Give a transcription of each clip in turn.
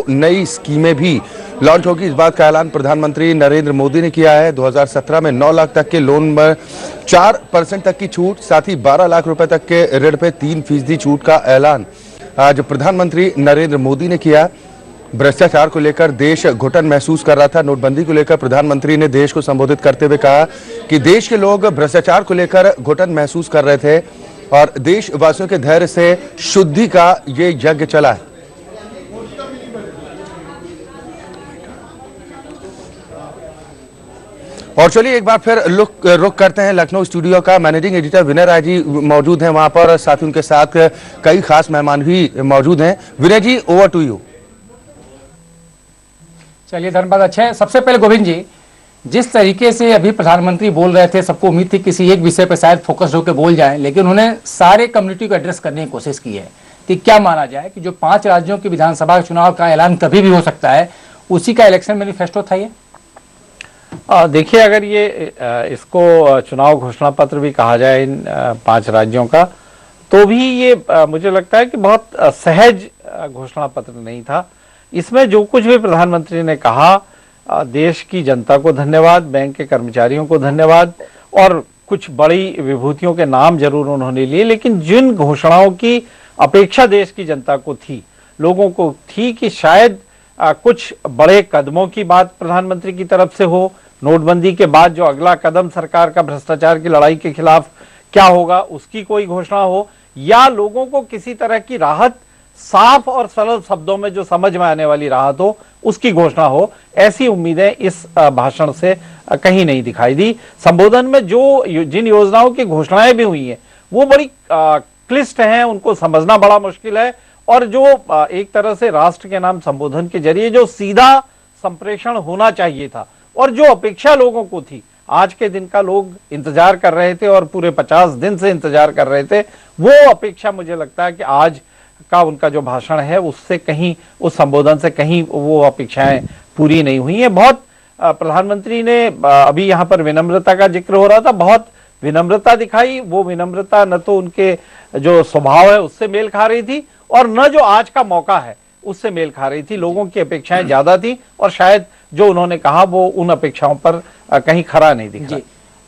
नई स्कीमें भी लॉन्च होगी। इस बात का ऐलान प्रधानमंत्री नरेंद्र मोदी ने किया है। 2017 में 9 लाख तक के लोन में 4% तक की छूट, साथ ही 12 लाख रुपए तक के ऋण पे 3% छूट का ऐलान आज प्रधानमंत्री नरेंद्र मोदी ने किया। भ्रष्टाचार को लेकर देश घुटन महसूस कर रहा था। नोटबंदी को लेकर प्रधानमंत्री ने देश को संबोधित करते हुए कहा कि देश के लोग भ्रष्टाचार को लेकर घुटन महसूस कर रहे थे और देशवासियों के धैर्य से शुद्धि का ये यज्ञ चला है। और चलिए एक बार फिर रुक करते हैं लखनऊ स्टूडियो का। मैनेजिंग एडिटर विनय राय जी मौजूद हैं वहां पर, साथ ही उनके साथ कई खास मेहमान भी मौजूद हैं। विनय जी, ओवर टू यू। चलिए धन्यवाद। अच्छा है, सबसे पहले गोविंद जी, जिस तरीके से अभी प्रधानमंत्री बोल रहे थे, सबको उम्मीद थी किसी एक विषय पर शायद फोकस होकर बोल जाएं, लेकिन उन्होंने सारे कम्युनिटी को एड्रेस करने की कोशिश की है कि क्या माना जाए कि जो 5 राज्यों के विधानसभा चुनाव का ऐलान कभी भी हो सकता है, उसी का इलेक्शन मैनिफेस्टो था ये। देखिए, अगर ये इसको चुनाव घोषणा पत्र भी कहा जाए इन 5 राज्यों का, तो भी ये मुझे लगता है कि बहुत सहज घोषणा पत्र नहीं था। इसमें जो कुछ भी प्रधानमंत्री ने कहा, देश की जनता को धन्यवाद, बैंक के कर्मचारियों को धन्यवाद, और कुछ बड़ी विभूतियों के नाम जरूर उन्होंने लिए, लेकिन जिन घोषणाओं की अपेक्षा देश की जनता को थी, लोगों को थी कि शायद कुछ बड़े कदमों की बात प्रधानमंत्री की तरफ से हो, नोटबंदी के बाद जो अगला कदम सरकार का भ्रष्टाचार की लड़ाई के खिलाफ क्या होगा उसकी कोई घोषणा हो, या लोगों को किसी तरह की राहत, साफ और सरल शब्दों में जो समझ में आने वाली राहत हो, उसकी घोषणा हो, ऐसी उम्मीदें इस भाषण से कहीं नहीं दिखाई दी। संबोधन में जिन योजनाओं की घोषणाएं भी हुई हैं वो बड़ी क्लिष्ट हैं, उनको समझना बड़ा मुश्किल है, और जो एक तरह से राष्ट्र के नाम संबोधन के जरिए जो सीधा संप्रेषण होना चाहिए था और जो अपेक्षा लोगों को थी, आज के दिन का लोग इंतजार कर रहे थे और पूरे 50 दिन से इंतजार कर रहे थे, वो अपेक्षा मुझे लगता है कि आज का उनका जो भाषण है उससे कहीं, उस संबोधन से कहीं वो अपेक्षाएं पूरी नहीं हुई है। बहुत प्रधानमंत्री ने अभी यहाँ पर विनम्रता का जिक्र हो रहा था, बहुत विनम्रता दिखाई। वो विनम्रता न तो उनके जो स्वभाव है उससे मेल खा रही थी और न जो आज का मौका है उससे मेल खा रही थी। लोगों की अपेक्षाएं ज्यादा थी और शायद जो उन्होंने कहा वो उन अपेक्षाओं पर कहीं खरा नहीं दिखा।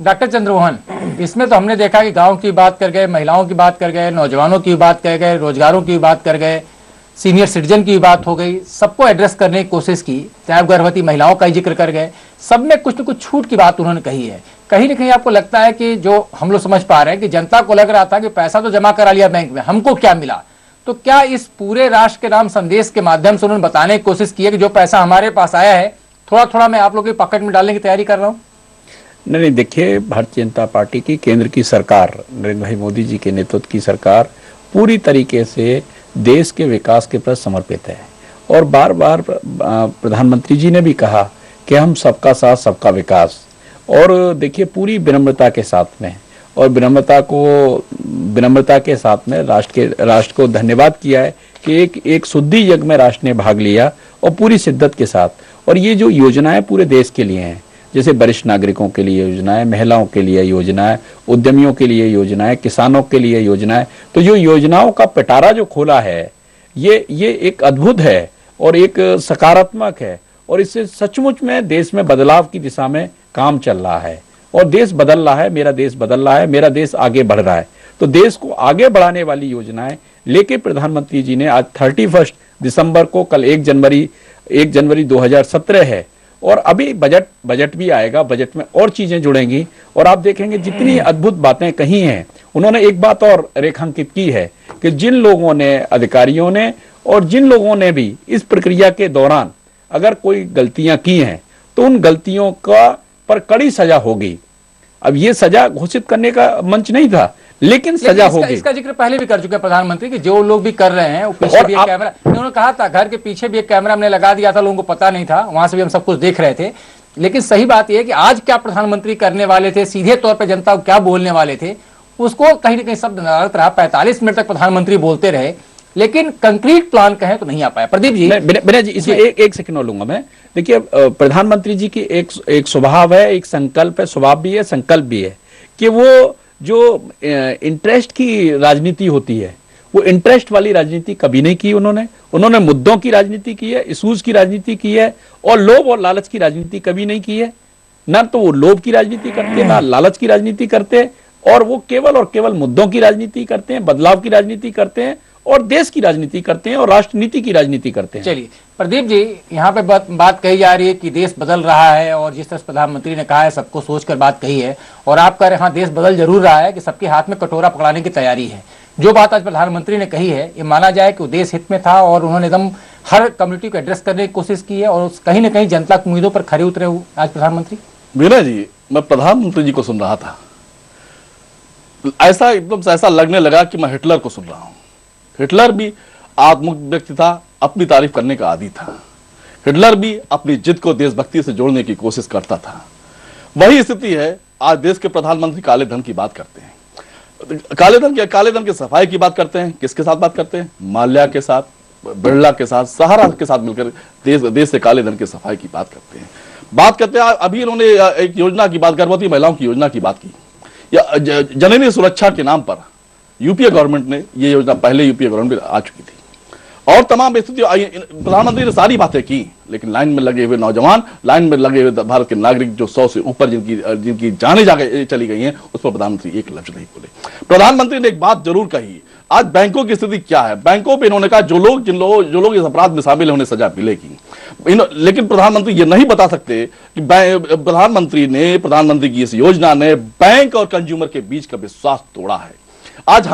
डॉक्टर चंद्रमोहन, इसमें तो हमने देखा कि गांव की बात कर गए, महिलाओं की बात कर गए, नौजवानों की बात कर गए, रोजगारों की बात कर गए, सीनियर सिटीजन की बात हो गई, सबको एड्रेस करने की कोशिश की, चाहे गर्भवती महिलाओं का ही जिक्र कर गए, सब में कुछ न कुछ छूट की बात उन्होंने कही है। कहीं ना कहीं आपको लगता है कि जो हम लोग समझ पा रहे हैं कि जनता को लग रहा था कि पैसा तो जमा करा लिया बैंक में, हमको क्या मिला, तो क्या इस पूरे राष्ट्र के नाम संदेश के माध्यम से उन्होंने बताने की कोशिश की है कि जो पैसा हमारे पास आया है थोड़ा थोड़ा मैं आप लोगों के पॉकेट में डालने की तैयारी कर रहा हूँ? नहीं, देखिए, भारतीय जनता पार्टी की केंद्र की सरकार, नरेंद्र भाई मोदी जी के नेतृत्व की सरकार पूरी तरीके से देश के विकास के प्रति समर्पित है। और बार बार प्रधानमंत्री जी ने भी कहा कि हम सबका साथ सबका विकास, और देखिए पूरी विनम्रता के साथ में, और विनम्रता के साथ में राष्ट्र को धन्यवाद किया है कि एक शुद्धि यज्ञ में राष्ट्र ने भाग लिया और पूरी शिद्दत के साथ। और ये जो योजनाएं पूरे देश के लिए हैं, जैसे वरिष्ठ नागरिकों के लिए योजनाएं, महिलाओं के लिए योजनाएं, उद्यमियों के लिए योजनाएं, किसानों के लिए योजनाएं, तो जो योजनाओं का पिटारा जो खोला है ये एक अद्भुत है और एक सकारात्मक है, और इससे सचमुच में देश में बदलाव की दिशा में काम चल रहा है और देश बदल रहा है, मेरा देश बदल रहा है, मेरा देश आगे बढ़ रहा है। तो देश को आगे बढ़ाने वाली योजनाएं लेके प्रधानमंत्री जी ने आज 31 दिसंबर को, कल 1 जनवरी 2017 है, और अभी बजट भी आएगा, बजट में और चीजें जुड़ेंगी और आप देखेंगे जितनी अद्भुत बातें कही हैं। उन्होंने एक बात और रेखांकित की है कि जिन लोगों ने, अधिकारियों ने और जिन लोगों ने भी इस प्रक्रिया के दौरान अगर कोई गलतियां की हैं तो उन गलतियों का पर कड़ी सजा होगी। अब ये सजा घोषित करने का मंच नहीं था, लेकिन सजा होगी। इसका जिक्र पहले भी कर चुके हैं प्रधानमंत्री कि जो लोग भी कर रहे हैं, पीछे भी एक कैमरा, उन्होंने कहा था घर के पीछे भी एक कैमरा हमने लगा दिया था, लोगों को पता नहीं था, वहां से भी हम सब कुछ देख रहे थे। लेकिन सही बात यह है कि आज क्या प्रधानमंत्री करने वाले थे, सीधे तौर पर जनता को क्या बोलने वाले थे, उसको कहीं ना कहीं शब्द नदारत रहा। 45 मिनट तक प्रधानमंत्री बोलते रहे, लेकिन कंक्रीट प्लान कहें तो नहीं आ पाया। प्रदीप जी, बिना जी, इसमें एक सेकंड और लूंगा मैं। देखिए, प्रधानमंत्री जी की एक स्वभाव है, एक संकल्प है, स्वभाव भी है, संकल्प भी है कि वो जो इंटरेस्ट की राजनीति होती है वो इंटरेस्ट वाली राजनीति कभी नहीं की उन्होंने मुद्दों की राजनीति की है, इशूज की राजनीति की है, और लोभ और लालच की राजनीति कभी नहीं की है। ना तो वो लोभ की राजनीति करते, ना लालच की राजनीति करते, और वो केवल और केवल मुद्दों की राजनीति करते हैं, बदलाव की राजनीति करते हैं, और देश की राजनीति करते हैं, और राष्ट्र नीति की राजनीति करते हैं। चलिए प्रदीप जी, यहाँ पे बात कही जा रही है कि देश बदल रहा है, और जिस तरह प्रधानमंत्री ने कहा है सबको सोचकर बात कही है, और आप कह रहे हैं हाँ देश बदल जरूर रहा है कि सबके हाथ में कटोरा पकड़ाने की तैयारी है। जो बात आज प्रधानमंत्री ने कही है ये माना जाए कि वो देश हित में था, और उन्होंने एकदम हर कम्युनिटी को एड्रेस करने की कोशिश की है, और कहीं ना कहीं जनता की उम्मीदों पर खरे उतरे हुए आज प्रधानमंत्री। मीना जी, मैं प्रधानमंत्री जी को सुन रहा था, ऐसा एकदम से ऐसा लगने लगा कि मैं हिटलर को सुन रहा हूं। हिटलर भी आत्ममुक्त व्यक्ति था, अपनी तारीफ करने का आदी था। हिटलर भी अपनी जिद को देशभक्ति से जोड़ने की कोशिश करता था। वही स्थिति है आज देश के प्रधानमंत्री काले धन की बात करते हैं, काले धन की सफाई की बात करते हैं। किसके साथ बात करते हैं? माल्या के साथ, बिरला के साथ, सहारा के साथ मिलकर देश से काले धन की सफाई की बात करते हैं। अभी इन्होंने एक योजना की बात, गर्भवती महिलाओं की योजना की बात की, या जननी सुरक्षा के नाम पर यूपीए गवर्नमेंट ने ये योजना, पहले यूपीए गवर्नमेंट आ चुकी थी, और तमाम स्थिति प्रधानमंत्री ने सारी बातें की, लेकिन लाइन में लगे हुए नौजवान, लाइन में लगे हुए भारत के नागरिक जो 100 से ऊपर जिनकी जाने चली गई हैं, उस पर प्रधानमंत्री एक लफ्ज नहीं बोले। प्रधानमंत्री ने एक बात जरूर कही, आज बैंकों की स्थिति क्या है। बैंकों पे इन्होंने कहा जो लोग इस अपराध में शामिल है उन्हें सजा मिलेगी, लेकिन प्रधानमंत्री ये नहीं बता सकते कि प्रधानमंत्री की इस योजना ने बैंक और कंज्यूमर के बीच का विश्वास तोड़ा है। आज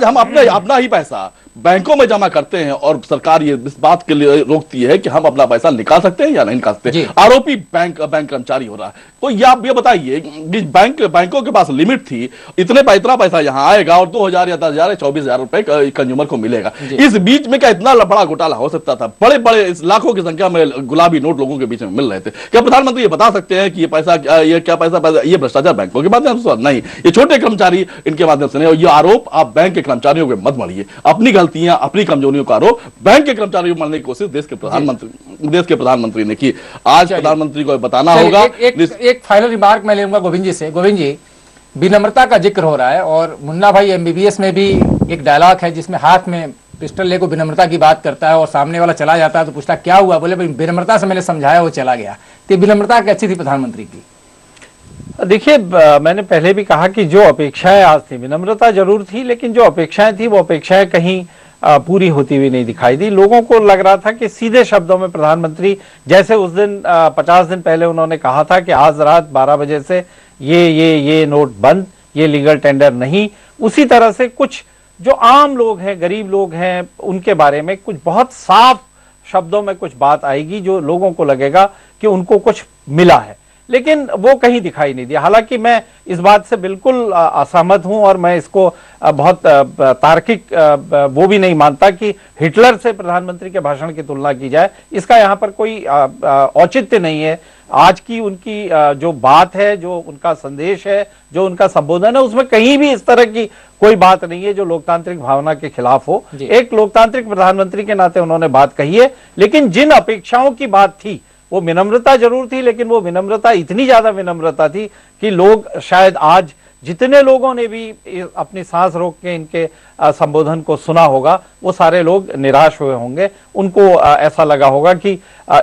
हम अपना ही पैसा बैंकों में जमा करते हैं, और सरकार ये इस बात के लिए रोकती है कि हम अपना पैसा निकाल सकते हैं या नहीं निकाल सकते। आरोपी बैंक कर्मचारी हो रहा है। तो ये आप ये बताइए कि बैंकों के पास लिमिट थी, इतना पैसा यहाँ आएगा और 2000 या 10,000 या 24,000 रुपए कंज्यूमर को मिलेगा। इस बीच में क्या इतना बड़ा घोटाला हो सकता था? बड़े बड़े लाखों की संख्या में गुलाबी नोट लोगों के बीच में मिल रहे थे। क्या प्रधानमंत्री ये बता सकते हैं कि ये भ्रष्टाचार बैंकों के माध्यम से नहीं, ये छोटे कर्मचारी इनके माध्यम से नहीं? ये आरोप आप बैंक के कर्मचारियों पे मत मढ़िए, अपनी गलतियां, अपनी कमजोरियों का आरोप बैंक के कर्मचारियों को मरने की कोशिश देश के प्रधानमंत्री ने की। आज प्रधानमंत्री को बताना होगा। एक फाइनल रिमार्क मैं लूंगा गोविंद जी से। गोविंद जी, विनम्रता का जिक्र हो रहा है, और मुन्ना भाई MBBS में भी एक डायलॉग है जिसमें हाथ में पिस्टल लेकर विनम्रता की बात करता है, और सामने वाला चला जाता है तो पूछता क्या हुआ, बोले भाई विनम्रता से मैंने समझाया, वो चला गया। तो विनम्रता कैसी थी प्रधानमंत्री की? देखिए, मैंने पहले भी कहा कि जो अपेक्षाएं आज थी, विनम्रता जरूर थी, लेकिन जो अपेक्षाएं थी वो अपेक्षाएं कहीं पूरी होती हुई नहीं दिखाई दी। लोगों को लग रहा था कि सीधे शब्दों में प्रधानमंत्री, जैसे उस दिन 50 दिन पहले उन्होंने कहा था कि आज रात 12 बजे से ये नोट बंद, ये लीगल टेंडर नहीं, उसी तरह से कुछ जो आम लोग हैं, गरीब लोग हैं, उनके बारे में कुछ बहुत साफ शब्दों में कुछ बात आएगी जो लोगों को लगेगा कि उनको कुछ मिला है, लेकिन वो कहीं दिखाई नहीं दिया। हालांकि मैं इस बात से बिल्कुल असहमत हूं, और मैं इसको बहुत तार्किक वो भी नहीं मानता कि हिटलर से प्रधानमंत्री के भाषण की तुलना की जाए। इसका यहाँ पर कोई औचित्य नहीं है। आज की उनकी जो बात है, जो उनका संदेश है, जो उनका संबोधन है, उसमें कहीं भी इस तरह की कोई बात नहीं है जो लोकतांत्रिक भावना के खिलाफ हो। एक लोकतांत्रिक प्रधानमंत्री के नाते उन्होंने बात कही है, लेकिन जिन अपेक्षाओं की बात थी वो विनम्रता जरूर थी, लेकिन वो विनम्रता, इतनी ज्यादा विनम्रता थी कि लोग शायद आज जितने लोगों ने भी अपनी सांस रोक के इनके संबोधन को सुना होगा, वो सारे लोग निराश हुए होंगे। उनको ऐसा लगा होगा कि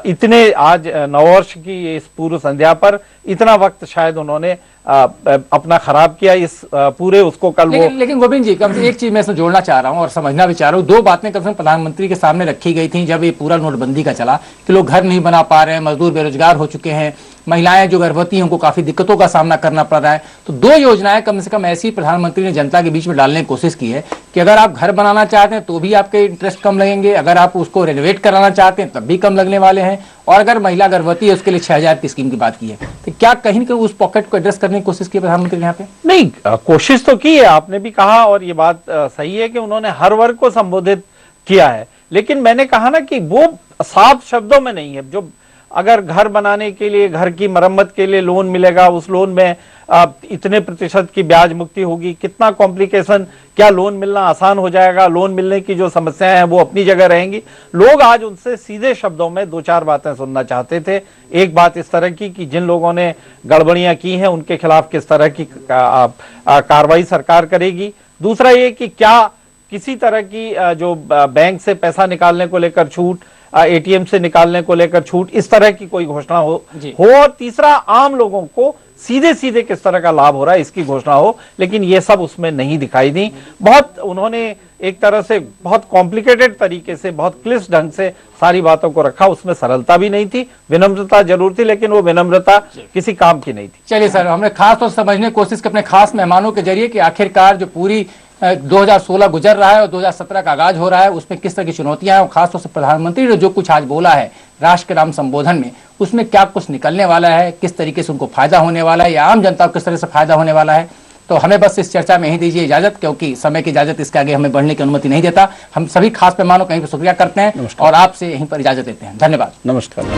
इतने आज नववर्ष की इस पूर्व संध्या पर इतना वक्त शायद उन्होंने अपना खराब किया, इस पूरे उसको कल लेकिन गोविंद जी, कम से एक चीज मैं इसमें जोड़ना चाह रहा हूं और समझना भी चाह रहा हूं। दो बातें कम से कम प्रधानमंत्री के सामने रखी गई थी जब ये पूरा नोटबंदी का चला कि लोग घर नहीं बना पा रहे हैं, मजदूर बेरोजगार हो चुके हैं, महिलाएं जो गर्भवती हैं उनको काफी दिक्कतों का सामना करना पड़ रहा है। तो दो योजनाएं कम से कम ऐसी प्रधानमंत्री ने जनता के बीच में डालने की कोशिश की है कि अगर आप घर बनाना चाहते हैं तो भी आपके इंटरेस्ट कम लगेंगे, अगर आप उसको रेनोवेट कराना चाहते हैं तब भी कम लगने वाले हैं, और अगर महिला गर्भवती है उसके लिए 6,000 की स्कीम की बात की है। तो क्या कहीं ना कहीं उस पॉकेट को एड्रेस करने की कोशिश की प्रधानमंत्री ने यहाँ पे? नहीं, कोशिश तो की है, आपने भी कहा, और ये बात सही है कि उन्होंने हर वर्ग को संबोधित किया है, लेकिन मैंने कहा ना कि वो साफ शब्दों में नहीं है। जो अगर घर बनाने के लिए, घर की मरम्मत के लिए लोन मिलेगा, उस लोन में इतने प्रतिशत की ब्याज मुक्ति होगी, कितना कॉम्प्लिकेशन, क्या लोन मिलना आसान हो जाएगा, लोन मिलने की जो समस्याएं हैं वो अपनी जगह रहेंगी। लोग आज उनसे सीधे शब्दों में दो चार बातें सुनना चाहते थे। एक बात इस तरह की कि जिन लोगों ने गड़बड़ियां की हैं उनके खिलाफ किस तरह की कार्रवाई सरकार करेगी। दूसरा ये कि क्या किसी तरह की जो बैंक से पैसा निकालने को लेकर छूट, एटीएम से निकालने को लेकर छूट, इस तरह की कोई घोषणा हो। और तीसरा, आम लोगों को सीधे सीधे किस तरह का लाभ हो रहा है इसकी घोषणा हो, लेकिन ये सब उसमें नहीं दिखाई दी। बहुत उन्होंने एक तरह से बहुत कॉम्प्लिकेटेड तरीके से, बहुत क्लिष्ट ढंग से सारी बातों को रखा। उसमें सरलता भी नहीं थी, विनम्रता जरूर थी, लेकिन वो विनम्रता किसी काम की नहीं थी। चलिए सर, हमने खास तौर से समझने की कोशिश की अपने खास मेहमानों के जरिए कि आखिरकार जो पूरी 2016 गुजर रहा है और 2017 का आगाज हो रहा है, उसमें किस तरह की चुनौतियां हैं, और खासतौर से प्रधानमंत्री ने जो कुछ आज बोला है राष्ट्र के नाम संबोधन में, उसमें क्या कुछ निकलने वाला है, किस तरीके से उनको फायदा होने वाला है या आम जनता को किस तरह से फायदा होने वाला है। तो हमें बस इस चर्चा में ही दीजिए इजाजत, क्योंकि समय की इजाजत इसके आगे हमें बढ़ने की अनुमति नहीं देता। हम सभी खास मेहमानों का यहीं पर शुक्रिया करते हैं और आपसे यहीं पर इजाजत देते हैं। धन्यवाद। नमस्कार।